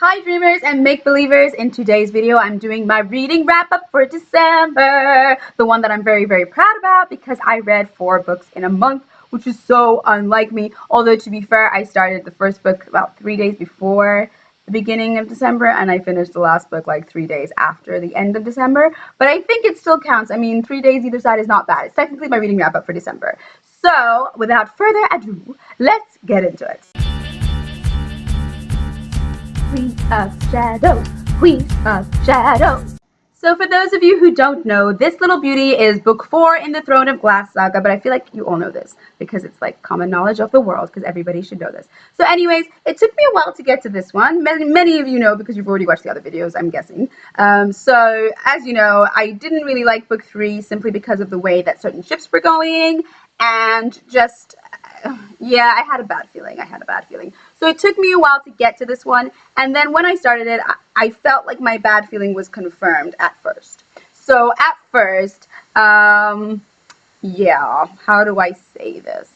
Hi dreamers and make-believers. In today's video I'm doing my reading wrap-up for December, the one that I'm very proud about because I read 4 books in a month, which is so unlike me. Although to be fair, I started the first book about 3 days before the beginning of December and I finished the last book like 3 days after the end of December, but I think it still counts. I mean, 3 days either side is not bad. It's technically my reading wrap-up for December. So without further ado, let's get into it. Queen of Shadows, Queen of Shadows. So for those of you who don't know, this little beauty is book 4 in the Throne of Glass saga, but I feel like you all know this because it's like common knowledge of the world because everybody should know this. So anyways, it took me a while to get to this one. Many of you know because you've already watched the other videos, I'm guessing. So as you know, I didn't really like book 3 simply because of the way that certain ships were going and just... yeah, I had a bad feeling. So it took me a while to get to this one, and then when I started it, I felt like my bad feeling was confirmed at first. So at first, yeah, how do I say this?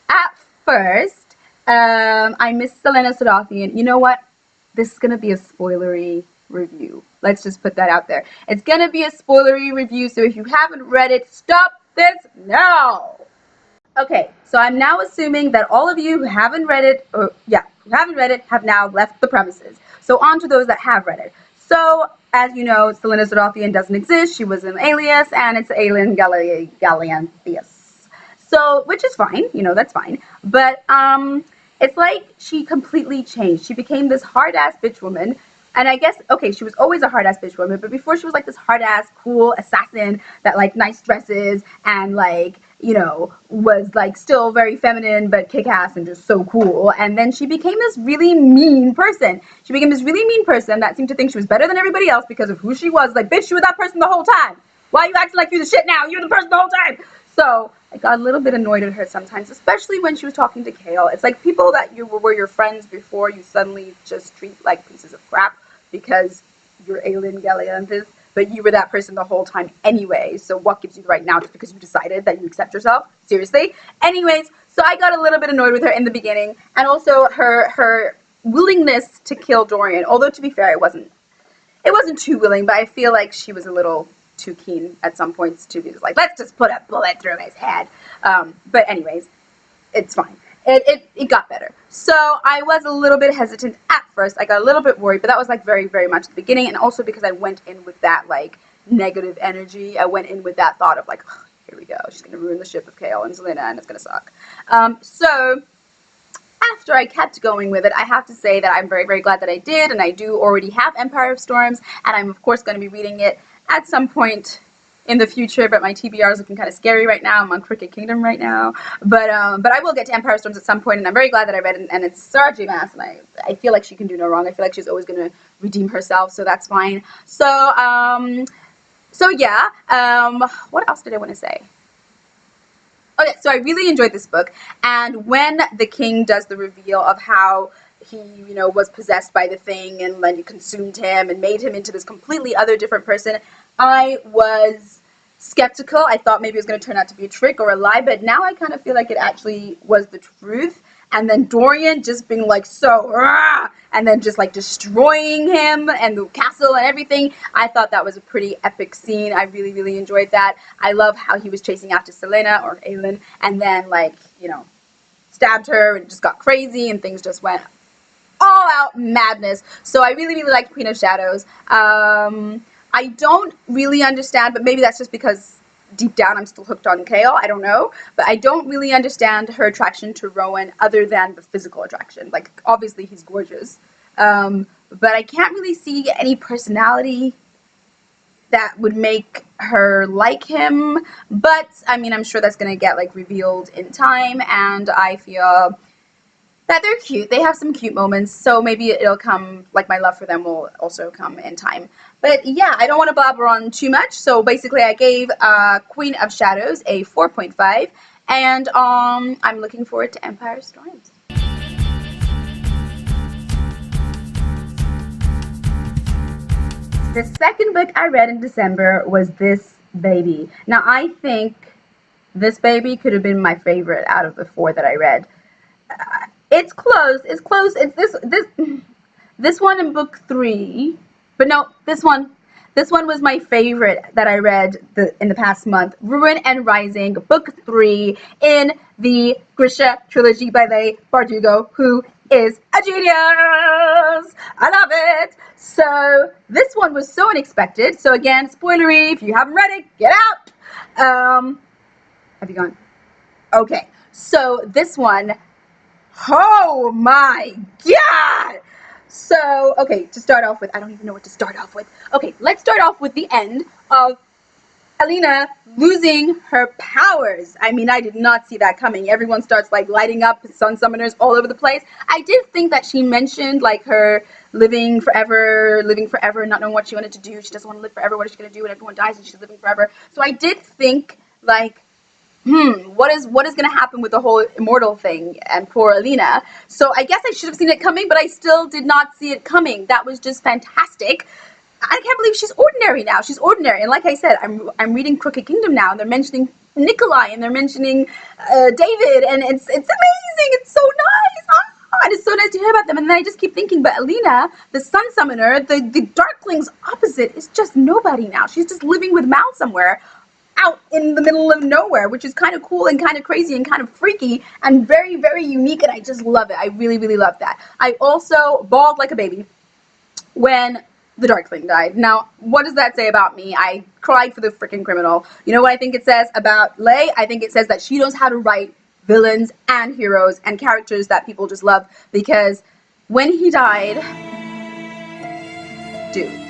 At first, I missed Selena Sadathian. You know what? This is going to be a spoilery review. Let's just put that out there. It's going to be a spoilery review, so if you haven't read it, stop this now! Okay, so I'm now assuming that all of you who haven't read it, have now left the premises. So on to those that have read it. So, as you know, Selena Sadathian doesn't exist. She was an alias, and it's Aelin Gallianthius. So, which is fine, you know, that's fine. But, it's like she completely changed. She became this hard-ass bitch woman. And I guess, okay, she was always a hard-ass bitch woman, but before she was like this hard-ass, cool assassin that like nice dresses and like, you know, was like still very feminine but kick-ass and just so cool. And then she became this really mean person. She became this really mean person that seemed to think she was better than everybody else because of who she was. Like, bitch, you were that person the whole time. Why are you acting like you're the shit now? You're the person the whole time. So I got a little bit annoyed at her sometimes, especially when she was talking to Kale. It's like people that were your friends before you suddenly just treat like pieces of crap because you're Aelin Gallianthius, but you were that person the whole time anyway. So what gives you the right now just because you decided that you accept yourself? Seriously? Anyways, so I got a little bit annoyed with her in the beginning, and also her willingness to kill Dorian. Although to be fair, it wasn't too willing, but I feel like she was a little too keen at some points to be just like, let's just put a bullet through his head. But anyways, it's fine. It got better. So I was a little bit hesitant at first. I got a little bit worried, but that was like very much the beginning, and also because I went in with that like negative energy. I went in with that thought of like, oh, here we go, she's gonna ruin the ship of Kale and Selena, and it's gonna suck. So after I kept going with it, I have to say that I'm very glad that I did, and I do already have Empire of Storms, and I'm of course going to be reading it at some point in the future, but my TBR is looking kind of scary right now. I'm on Crooked Kingdom right now, but I will get to Empire Storms at some point, and I'm very glad that I read it, and it's Sarah J. Maas, and I feel like she can do no wrong. I feel like she's always going to redeem herself, so that's fine. So, yeah, what else did I want to say? Okay, so I really enjoyed this book, and when the king does the reveal of how he, you know, was possessed by the thing and then it consumed him and made him into this completely other different person, I was skeptical. I thought maybe it was going to turn out to be a trick or a lie, but now I kind of feel like it actually was the truth. And then Dorian just being like so, rah, and then just like destroying him and the castle and everything. I thought that was a pretty epic scene. I really enjoyed that. I love how he was chasing after Selena or Aelin and then like, you know, stabbed her and just got crazy and things just went all out madness. So I really liked Queen of Shadows. I don't really understand, but maybe that's just because deep down I'm still hooked on Kale, I don't know, but I don't really understand her attraction to Rowan other than the physical attraction. Like, obviously he's gorgeous, but I can't really see any personality that would make her like him, but I mean, I'm sure that's gonna get like revealed in time, and I feel that they're cute. They have some cute moments, so maybe it'll come, like my love for them will also come in time. But yeah, I don't want to blabber on too much, so basically I gave Queen of Shadows a 4.5, and I'm looking forward to Empire Storms. The second book I read in December was this baby. Now I think this baby could have been my favorite out of the 4 that I read. It's close. It's This one in book 3, but no, this one. This one was my favorite that I read in the past month. Ruin and Rising, book 3 in the Grisha trilogy by Leigh Bardugo, who is a genius. I love it. So this one was so unexpected. So again, spoilery. If you haven't read it, get out. Have you gone? Okay. So this one. Oh my God. So, okay, to start off with, I don't even know what to start off with. Okay, let's start off with the end of Alina losing her powers. I mean, I did not see that coming. Everyone starts like lighting up, sun summoners all over the place. I did think that she mentioned like her living forever, not knowing what she wanted to do. She doesn't want to live forever. What is she going to do when everyone dies and she's living forever? So I did think like, what is going to happen with the whole immortal thing and poor Alina? So I guess I should have seen it coming, but I still did not see it coming. That was just fantastic. I can't believe she's ordinary now. She's ordinary, and like I said, I'm reading Crooked Kingdom now, and they're mentioning Nikolai, and they're mentioning David, and it's amazing. It's so nice. And it's so nice to hear about them. And then I just keep thinking, but Alina, the Sun Summoner, the Darkling's opposite, is just nobody now. She's just living with Mal somewhere, out in the middle of nowhere, which is kind of cool and kind of crazy and kind of freaky and very, very unique, and I just love it. I really, really love that. I also bawled like a baby when the Darkling died. Now, what does that say about me? I cried for the freaking criminal. You know what I think it says about Leigh? I think it says that she knows how to write villains and heroes and characters that people just love, because when he died, dude.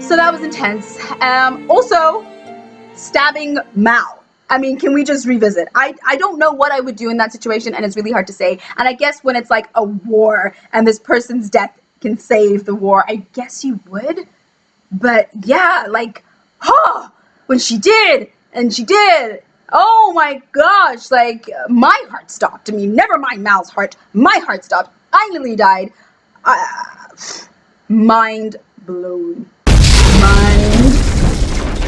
So that was intense. Also, stabbing Mal. I mean, can we just revisit? I don't know what I would do in that situation, and it's really hard to say. And I guess when it's like a war and this person's death can save the war, I guess you would. But yeah, like, when she did, and she did, oh my gosh, like, my heart stopped. I mean, never mind Mal's heart, my heart stopped. I nearly died. Mind blown. Mind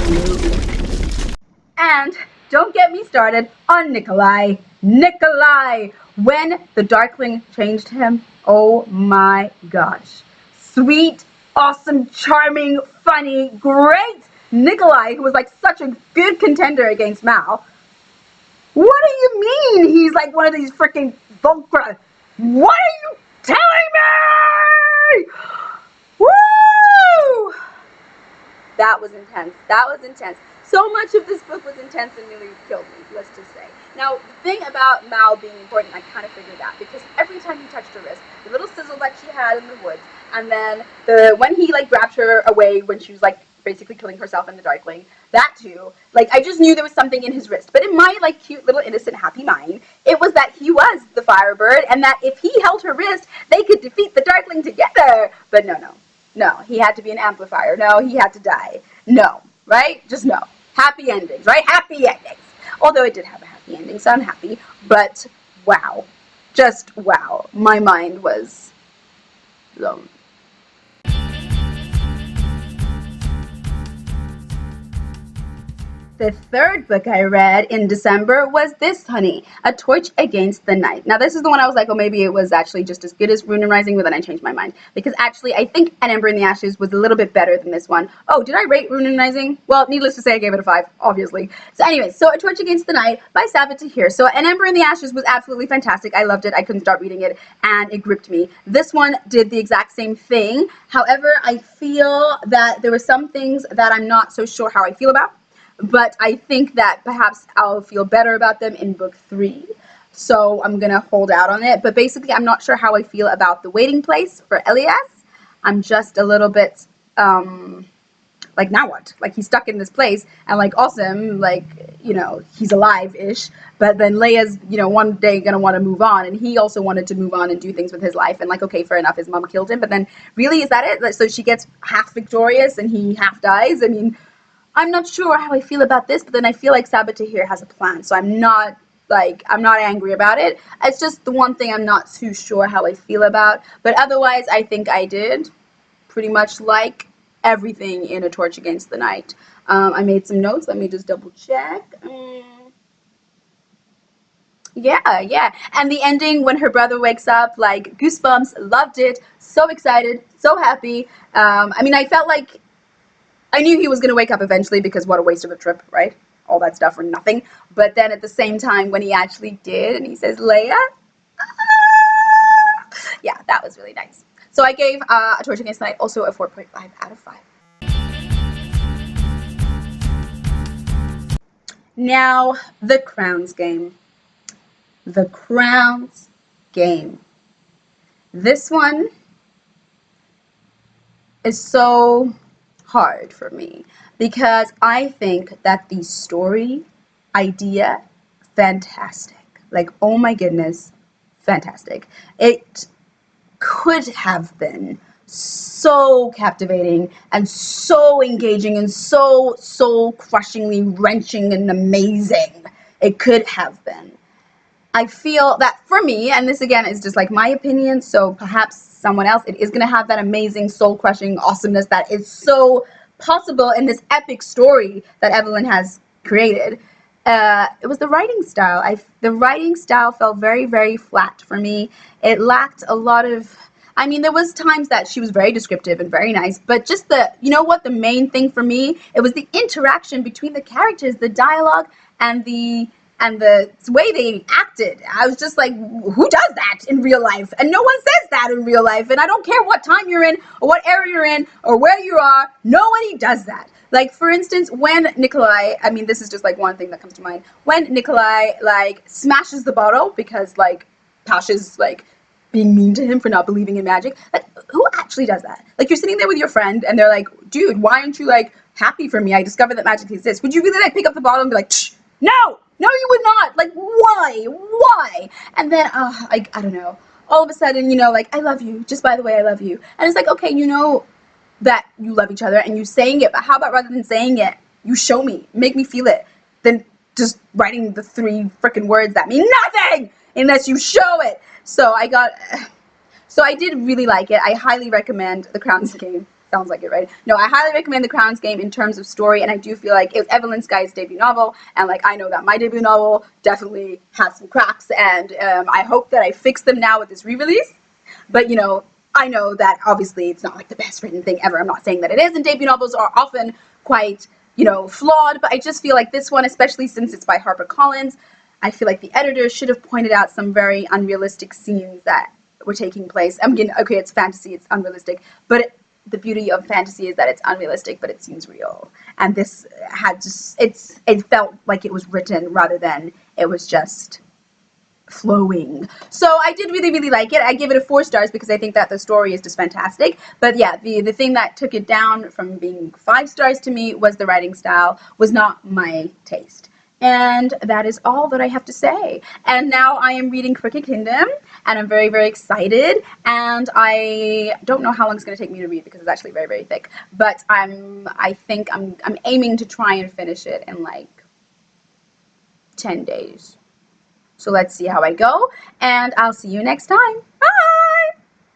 blown. And don't get me started on Nikolai. Nikolai! When the Darkling changed him, oh my gosh. Sweet, awesome, charming, funny, great Nikolai, who was like such a good contender against Mal. What do you mean he's like one of these freaking Volcra? What are you telling me? Woo! That was intense. That was intense. So much of this book was intense and nearly killed me, let's just say. Now, the thing about Mal being important, I kind of figured that, because every time he touched her wrist, the little sizzle that she had in the woods, and then when he like grabbed her away when she was like basically killing herself in the Darkling, that too, like I just knew there was something in his wrist. But in my like cute little innocent happy mind, it was that he was the Firebird, and that if he held her wrist, they could defeat the Darkling together. But no, he had to be an amplifier. No, he had to die. No, right? Just no. Happy endings, right? Happy endings. Although it did have a happy ending, so I'm happy. But wow. Just wow. My mind was blown. The third book I read in December was this, honey, A Torch Against the Night. Now, this is the one I was like, oh, maybe it was actually just as good as Ruin and Rising, but then I changed my mind. Because actually, I think An Ember in the Ashes was a little bit better than this one. Oh, did I rate Ruin and Rising? Well, needless to say, I gave it a 5, obviously. So anyways, so A Torch Against the Night by Sabbath Tahir. So An Ember in the Ashes was absolutely fantastic. I loved it. I couldn't stop reading it, and it gripped me. This one did the exact same thing. However, I feel that there were some things that I'm not so sure how I feel about. But I think that perhaps I'll feel better about them in book 3. So I'm going to hold out on it. But basically, I'm not sure how I feel about the waiting place for Elias. I'm just a little bit, like, now what? Like, he's stuck in this place. And, like, awesome, like, you know, he's alive-ish. But then Leia's, you know, one day going to want to move on. And he also wanted to move on and do things with his life. And, like, okay, fair enough, his mom killed him. But then, really, is that it? So she gets half victorious and he half dies? I mean, I'm not sure how I feel about this, but then I feel like Sabbath Tahir has a plan, so I'm not angry about it. It's just the one thing I'm not too sure how I feel about. But otherwise, I think I did pretty much like everything in A Torch Against the Night. I made some notes. Let me just double check. Yeah, yeah. And the ending when her brother wakes up, like goosebumps, loved it, so excited, so happy. I mean, I felt like I knew he was going to wake up eventually because what a waste of a trip, right? All that stuff for nothing. But then at the same time, when he actually did and he says, Leia, yeah, that was really nice. So I gave A Torch Against the Night also a 4.5 out of 5. Now, The Crowns Game. The Crowns Game. This one is so hard for me because I think that the story idea, fantastic. Like, oh my goodness, fantastic. It could have been so captivating and so engaging and so soul crushingly wrenching and amazing. It could have been. I feel that for me, and this again is just like my opinion, so perhaps someone else, it is going to have that amazing, soul-crushing awesomeness that is so possible in this epic story that Evelyn has created. It was the writing style. The writing style felt very, very flat for me. It lacked a lot of, I mean, there was times that she was very descriptive and very nice, but just you know what, the main thing for me, it was the interaction between the characters, the dialogue, and the way they acted. I was just like, who does that in real life? And no one says that in real life. And I don't care what time you're in or what area you're in or where you are. Nobody does that. Like, for instance, when Nikolai, I mean, this is just like one thing that comes to mind. When Nikolai, like, smashes the bottle because, like, Pasha's, like, being mean to him for not believing in magic. Like, who actually does that? Like, you're sitting there with your friend and they're like, dude, why aren't you, like, happy for me? I discovered that magic exists. Would you really, like, pick up the bottle and be like, shh, no, no, you would not. Like, why? And then, like, I don't know. All of a sudden, you know, like, I love you. Just by the way, I love you. And it's like, okay, you know that you love each other and you saying it, but how about rather than saying it, you show me, make me feel it, than just writing the 3 frickin' words that mean nothing unless you show it. So I did really like it. I highly recommend The Crowns Game. Sounds like it, right? No, I highly recommend The Crowns Game in terms of story, and I do feel like it was Evelyn Skye's debut novel, and like I know that my debut novel definitely has some cracks, and I hope that I fix them now with this re-release. But you know, I know that obviously it's not like the best written thing ever. I'm not saying that it is, and debut novels are often quite, you know, flawed, but I just feel like this one, especially since it's by HarperCollins, I feel like the editor should have pointed out some very unrealistic scenes that were taking place. I mean, okay, it's fantasy, it's unrealistic, but the beauty of fantasy is that it's unrealistic, but it seems real. And this had just, it felt like it was written rather than it was just flowing. So I did really, really like it. I give it a 4 stars because I think that the story is just fantastic. But yeah, the thing that took it down from being 5 stars to me was the writing style, was not my taste. And that is all that I have to say. And now I am reading Crooked Kingdom, and I'm very, very excited. And I don't know how long it's going to take me to read because it's actually very, very thick. But I think I'm aiming to try and finish it in like 10 days. So let's see how I go, and I'll see you next time. Bye!